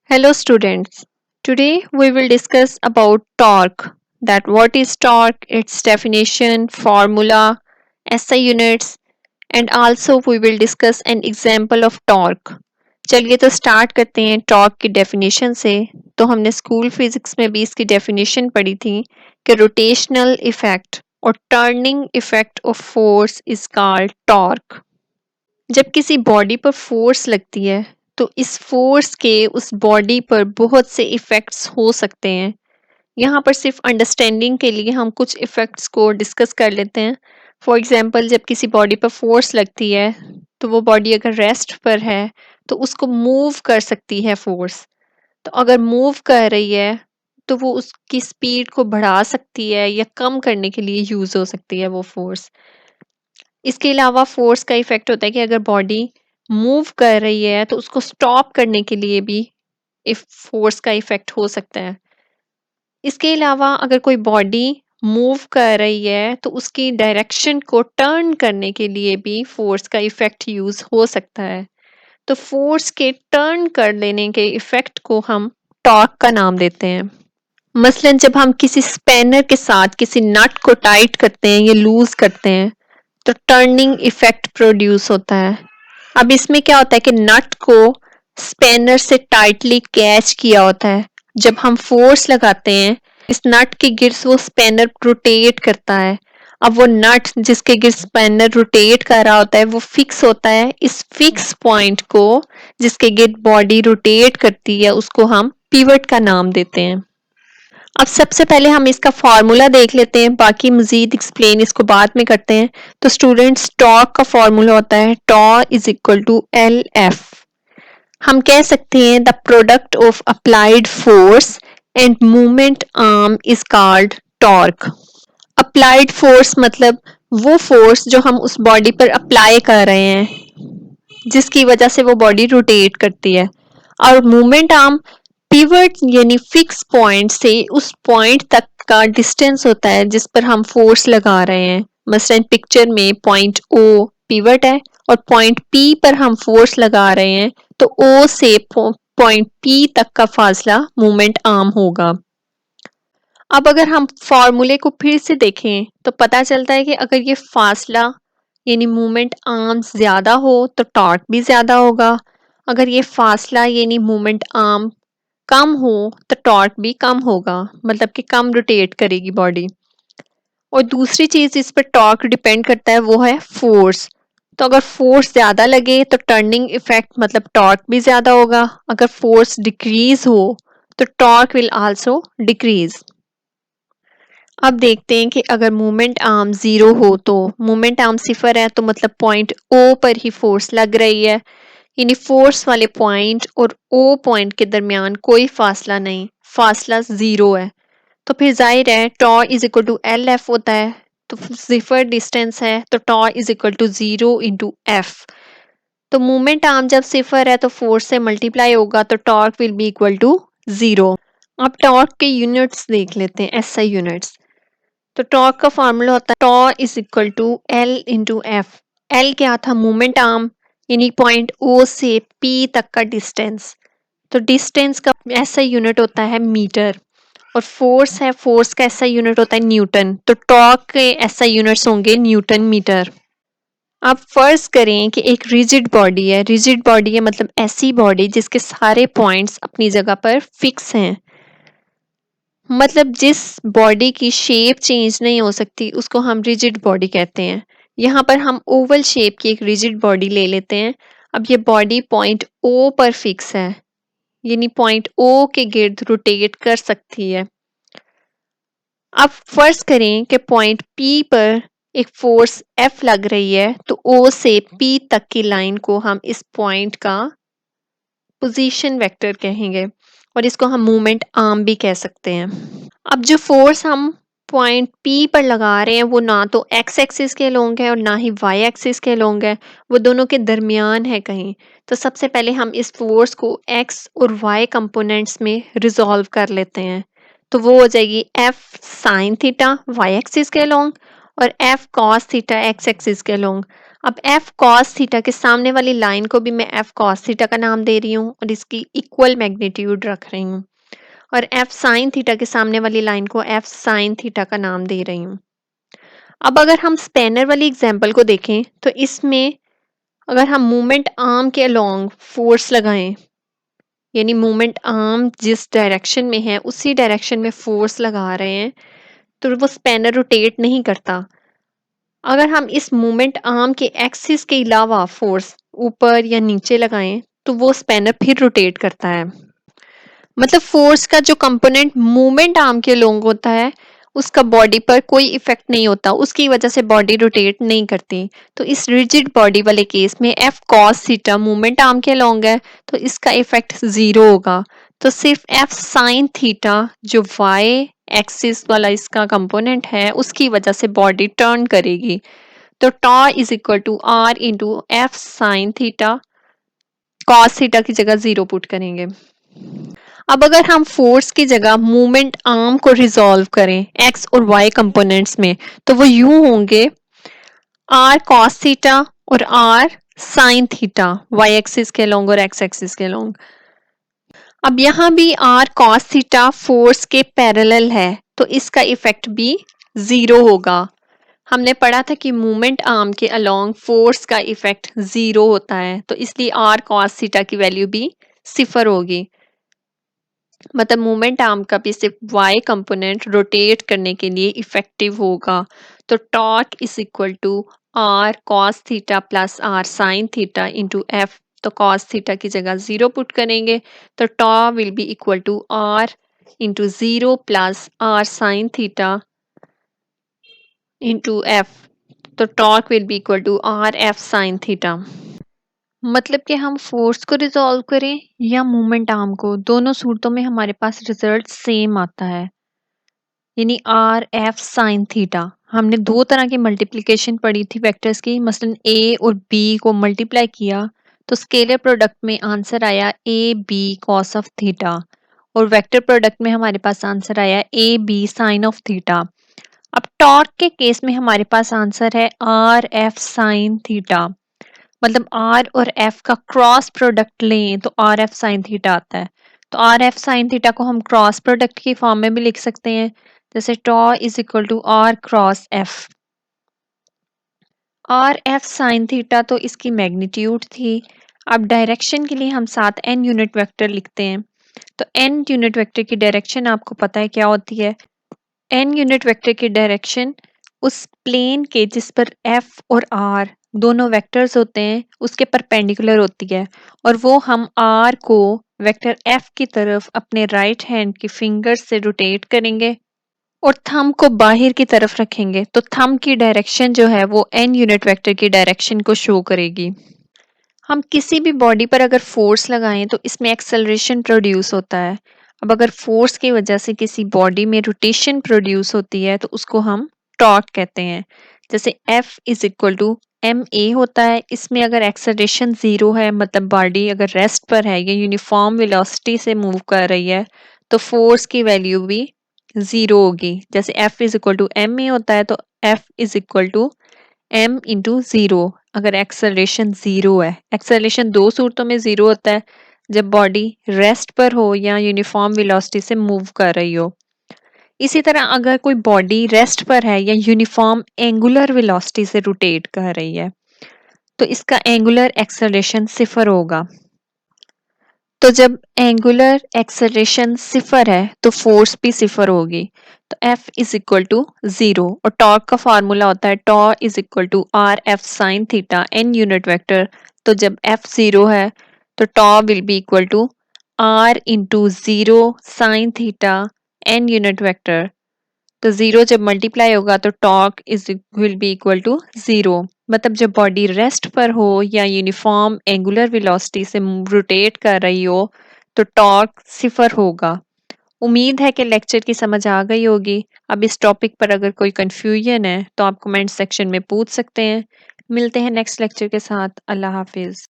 Hello students. Today we will discuss about torque. That what is torque, its definition, formula, SI units and also we will discuss an example of torque. चलिए तो start करते हैं torque की definition से। तो हमने school physics में भी इसकी डेफिनेशन पढ़ी थी कि रोटेशनल इफेक्ट और turning effect of force is called torque. जब किसी बॉडी पर फोर्स लगती है तो इस फोर्स के उस बॉडी पर बहुत से इफ़ेक्ट्स हो सकते हैं। यहाँ पर सिर्फ अंडरस्टैंडिंग के लिए हम कुछ इफ़ेक्ट्स को डिस्कस कर लेते हैं। फॉर एग्जांपल जब किसी बॉडी पर फोर्स लगती है तो वो बॉडी अगर रेस्ट पर है तो उसको मूव कर सकती है फोर्स। तो अगर मूव कर रही है तो वो उसकी स्पीड को बढ़ा सकती है या कम करने के लिए यूज़ हो सकती है वो फोर्स। इसके अलावा फोर्स का इफेक्ट होता है कि अगर बॉडी मूव कर रही है तो उसको स्टॉप करने के लिए भी इफ फोर्स का इफेक्ट हो सकता है। इसके अलावा अगर कोई बॉडी मूव कर रही है तो उसकी डायरेक्शन को टर्न करने के लिए भी फोर्स का इफेक्ट यूज हो सकता है। तो फोर्स के टर्न कर लेने के इफेक्ट को हम टॉर्क का नाम देते हैं। मसलन जब हम किसी स्पैनर के साथ किसी नट को टाइट करते हैं या लूज करते हैं तो टर्निंग इफेक्ट प्रोड्यूस होता है। अब इसमें क्या होता है कि नट को स्पैनर से टाइटली कैच किया होता है। जब हम फोर्स लगाते हैं इस नट के गिर्द वो स्पैनर रोटेट करता है। अब वो नट जिसके गिर्द स्पैनर रोटेट कर रहा होता है वो फिक्स होता है। इस फिक्स पॉइंट को जिसके गिर्द बॉडी रोटेट करती है उसको हम पिवट का नाम देते हैं। अब सबसे पहले हम इसका फॉर्मूला देख लेते हैं, बाकी मजीद एक्सप्लेन इसको बाद में करते हैं। तो स्टूडेंट्स टॉर्क का फॉर्मूला होता है tau is equal to L F. हम कह सकते हैं the product of applied force and movement arm is called torque. Applied force मतलब वो फोर्स जो हम उस बॉडी पर अप्लाई कर रहे हैं जिसकी वजह से वो बॉडी रोटेट करती है। और मूवमेंट आर्म पिवट यानी फिक्स पॉइंट से उस पॉइंट तक का डिस्टेंस होता है जिस पर हम फोर्स लगा रहे हैं। मसलन पिक्चर में पॉइंट ओ पिवट है और पॉइंट पी पर हम फोर्स लगा रहे हैं तो ओ से पॉइंट पी तक का फासला मूवमेंट आर्म होगा। अब अगर हम फॉर्मूले को फिर से देखें तो पता चलता है कि अगर ये फासला यानी मूवमेंट आर्म ज्यादा हो तो टॉर्क भी ज्यादा होगा। अगर ये फासला यानी मूवमेंट आर्म कम हो तो टॉर्क भी कम होगा, मतलब कि कम रोटेट करेगी बॉडी। और दूसरी चीज जिस पर टॉर्क डिपेंड करता है वो है फोर्स। तो अगर फोर्स ज्यादा लगे तो टर्निंग इफेक्ट मतलब टॉर्क भी ज्यादा होगा। अगर फोर्स डिक्रीज हो तो टॉर्क विल आल्सो डिक्रीज। अब देखते हैं कि अगर मूवमेंट आर्म जीरो हो तो मूवमेंट आर्म सिफर है तो मतलब पॉइंट ओ पर ही फोर्स लग रही है, यानी फोर्स वाले पॉइंट और ओ पॉइंट के दरमियान कोई फासला नहीं, फासला जीरो है। तो फिर जाहिर है tau is equal to L F होता है। तो सिफर डिस्टेंस है तो tau is equal to zero into F. तो मूवमेंट आर्म जब सिफर है तो फोर्स से मल्टीप्लाई होगा तो torque will be equal to zero. अब टॉर्क के यूनिट्स देख लेते हैं, एसआई यूनिट्स। तो टॉर्क का फार्मूला होता है tau is equal to L into F. L क्या था? मूवमेंट आर्म यानी पॉइंट ओ से पी तक का डिस्टेंस। तो डिस्टेंस का ऐसा यूनिट होता है मीटर और फोर्स है, फोर्स का ऐसा यूनिट होता है न्यूटन। तो टॉर्क के ऐसा यूनिट्स होंगे न्यूटन मीटर। अब फर्ज करें कि एक रिजिड बॉडी है। रिजिड बॉडी है मतलब ऐसी बॉडी जिसके सारे पॉइंट्स अपनी जगह पर फिक्स हैं, मतलब जिस बॉडी की शेप चेंज नहीं हो सकती उसको हम रिजिड बॉडी कहते हैं। यहाँ पर हम ओवल शेप की एक रिजिड बॉडी ले लेते हैं। अब ये बॉडी पॉइंट ओ पर फिक्स है, यानी पॉइंट ओ के गिर्द रोटेट कर सकती है। अब फर्ज करें कि पॉइंट पी पर एक फोर्स एफ लग रही है तो ओ से पी तक की लाइन को हम इस पॉइंट का पोजीशन वेक्टर कहेंगे और इसको हम मूवमेंट आर्म भी कह सकते हैं। अब जो फोर्स हम पॉइंट पी पर लगा रहे हैं वो ना तो एक्स एक्सिस के अलोंग है और ना ही वाई एक्सिस के अलोंग है, वो दोनों के दरमियान है कहीं। तो सबसे पहले हम इस फोर्स को एक्स और वाई कंपोनेंट्स में रिजॉल्व कर लेते हैं। तो वो हो जाएगी F sine theta y axis के अलोंग और F cos theta x axis के अलोंग। अब एफ कॉस थीटा के सामने वाली लाइन को भी मैं एफ कॉस थीटा का नाम दे रही हूँ और इसकी इक्वल मैग्नीट्यूड रख रही हूँ, और एफ साइन थीटा के सामने वाली लाइन को एफ साइन थीटा का नाम दे रही हूँ। अब अगर हम स्पेनर वाली एग्जांपल को देखें तो इसमें अगर हम मूवमेंट आर्म के अलोंग फोर्स लगाएं, यानी मूवमेंट आर्म जिस डायरेक्शन में है उसी डायरेक्शन में फोर्स लगा रहे हैं, तो वो स्पेनर रोटेट नहीं करता। अगर हम इस मूवमेंट आर्म के एक्सिस के अलावा फोर्स ऊपर या नीचे लगाएं तो वो स्पेनर फिर रोटेट करता है। मतलब फोर्स का जो कंपोनेंट मूवमेंट आर्म के अलोंग होता है उसका बॉडी पर कोई इफेक्ट नहीं होता, उसकी वजह से बॉडी रोटेट नहीं करती। तो इस रिजिड बॉडी वाले केस में F cos theta movement arm के अलोंग है तो इसका इफेक्ट जीरो होगा। तो सिर्फ एफ साइन थीटा जो वाई एक्सिस वाला इसका कंपोनेंट है उसकी वजह से बॉडी टर्न करेगी। तो tau is equal to are into F sine theta, cos theta की जगह जीरो पुट करेंगे। अब अगर हम फोर्स की जगह मूवमेंट आर्म को रिजॉल्व करें एक्स और वाई कंपोनेंट्स में तो वो यूं होंगे आर कॉस थीटा और r sine theta y axis के लॉन्ग और एक्स एक्सिस के लॉन्ग। अब यहां भी आर कॉस थीटा फोर्स के पैरेलल है तो इसका इफेक्ट भी जीरो होगा। हमने पढ़ा था कि मूवमेंट आर्म के अलोंग फोर्स का इफेक्ट जीरो होता है, तो इसलिए आर कॉस थीटा की वैल्यू भी सिफर होगी। मतलब मूवमेंट आर्म का भी सिर्फ वाई कंपोनेंट रोटेट करने के लिए इफेक्टिव होगा। तो torque is equal to R cos theta plus R sine theta into F. तो कॉस थीटा की जगह जीरो पुट करेंगे तो tau will be equal to are into zero plus R sine theta into F. तो torque will be equal to R F sine theta. मतलब कि हम force को रिजॉल्व करें या मूवमेंट आर्म को, दोनों सूरतों में हमारे पास रिजल्ट सेम आता है, यानी आर एफ साइन थीटा। हमने दो तरह की मल्टीप्लिकेशन पढ़ी थी वेक्टर्स की, मसलन ए और बी को मल्टीप्लाई किया तो स्केलर प्रोडक्ट में आंसर आया A B cos of theta, और वेक्टर प्रोडक्ट में हमारे पास आंसर आया A B sine of theta. अब टॉर्क के केस में हमारे पास आंसर है आर एफ साइन थीटा। मतलब आर और एफ का क्रॉस प्रोडक्ट लें तो आर एफ साइन थीटा आता है। तो आर एफ साइन थीटा को हम क्रॉस प्रोडक्ट की फॉर्म में भी लिख सकते हैं, जैसे tau is equal to r cross F. R F sine theta तो इसकी मैग्नीट्यूड थी। अब डायरेक्शन के लिए हम साथ एन यूनिट वेक्टर लिखते हैं। तो एन यूनिट वेक्टर की डायरेक्शन आपको पता है क्या होती है। एन यूनिट वेक्टर की डायरेक्शन उस प्लेन के जिस पर एफ और आर दोनों वेक्टर्स होते हैं उसके परपेंडिकुलर होती है, और वो हम आर को वेक्टर एफ की तरफ अपने राइट हैंड की फिंगर से रोटेट करेंगे और थंब को बाहर की तरफ रखेंगे। तो थंब की डायरेक्शन जो है वो एन यूनिट वेक्टर की डायरेक्शन को शो करेगी। हम किसी भी बॉडी पर अगर फोर्स लगाएं तो इसमें एक्सेलरेशन प्रोड्यूस होता है। अब अगर फोर्स की वजह से किसी बॉडी में रोटेशन प्रोड्यूस होती है तो उसको हम टॉर्क कहते हैं। जैसे F is equal to m a होता है, इसमें अगर एक्सेलरेशन जीरो है मतलब बॉडी अगर रेस्ट पर है या यूनिफॉर्म वेलोसिटी से मूव कर रही है तो फोर्स की वैल्यू भी जीरो होगी। जैसे F is equal to m a होता है तो F is equal to m into zero अगर एक्सेलरेशन जीरो है। एक्सेलरेशन दो सूरतों में जीरो होता है, जब बॉडी रेस्ट पर हो या यूनिफॉर्म वेलोसिटी से मूव कर रही हो। इसी तरह अगर कोई बॉडी रेस्ट पर है या यूनिफॉर्म एंगुलर वेलोसिटी से रोटेट कर रही है तो इसका एंगुलर एक्सेलरेशन सिफर होगा। तो जब एंगुलर एक्सेलरेशन सिफर है तो फोर्स भी सिफर होगी। तो F is equal to zero, और टॉर्क का फार्मूला होता है tau is equal to R F sine theta N unit vector. तो जब F जीरो है तो tau will be equal to are into zero sine theta N unit vector. तो zero जब मल्टीप्लाई होगा तो torque is will be equal to zero. मतलब जब बॉडी रेस्ट पर हो या यूनिफॉर्म एंगुलर वेलोसिटी से रोटेट कर रही हो तो टॉर्क सिफर होगा। उम्मीद है कि लेक्चर की समझ आ गई होगी। अब इस टॉपिक पर अगर कोई कंफ्यूजन है तो आप कमेंट सेक्शन में पूछ सकते हैं। मिलते हैं नेक्स्ट लेक्चर के साथ। अल्लाह हाफिज।